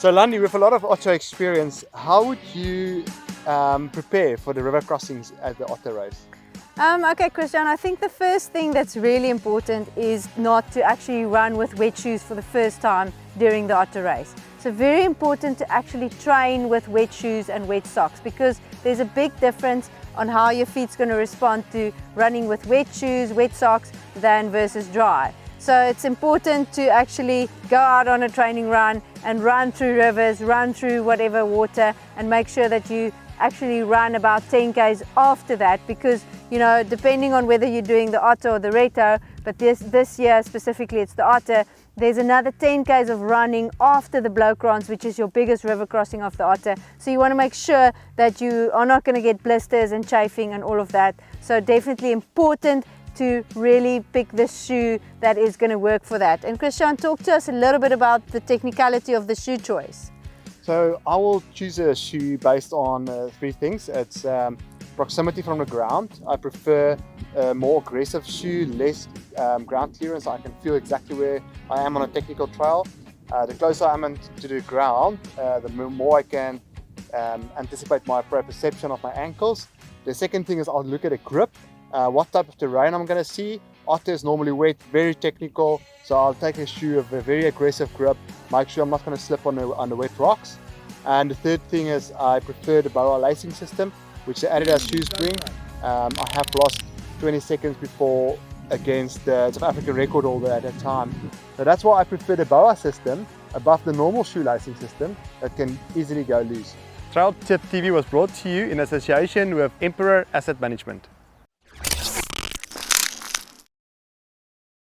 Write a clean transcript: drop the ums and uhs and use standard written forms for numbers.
So Landi, with a lot of Otter experience, how would you prepare for the river crossings at the Otter race? Okay, Christian, I think the first thing that's really important is not to actually run with wet shoes for the first time during the Otter race. So very important to actually train with wet shoes and wet socks, because there's a big difference on how your feet's going to respond to running with wet shoes, wet socks than versus dry. So it's important to actually go out on a training run and run through rivers, run through whatever water, and make sure that you actually run about 10 k's after that, because you know, depending on whether you're doing the Otter or the Reto, but this year specifically it's the Otter, there's another 10 k's of running after the Blowkrans, which is your biggest river crossing of the Otter. So you want to make sure that you are not going to get blisters and chafing and all of that. So definitely important to really pick the shoe that is going to work for that. And Christian, talk to us a little bit about the technicality of the shoe choice. So I will choose a shoe based on three things. It's proximity from the ground. I prefer a more aggressive shoe, less ground clearance. I can feel exactly where I am on a technical trail. The closer I am to the ground, the more I can anticipate my proprioception of my ankles. The second thing is I'll look at a grip, what type of terrain I'm going to see. Otter is normally wet, very technical, so I'll take a shoe with a very aggressive grip, make sure I'm not going to slip on the wet rocks. And the third thing is I prefer the BOA lacing system, which the Adidas shoes bring. I have lost 20 seconds before against the South African record holder at that time. So that's why I prefer the BOA system above the normal shoe lacing system that can easily go loose. Trail Tip TV was brought to you in association with Emperor Asset Management.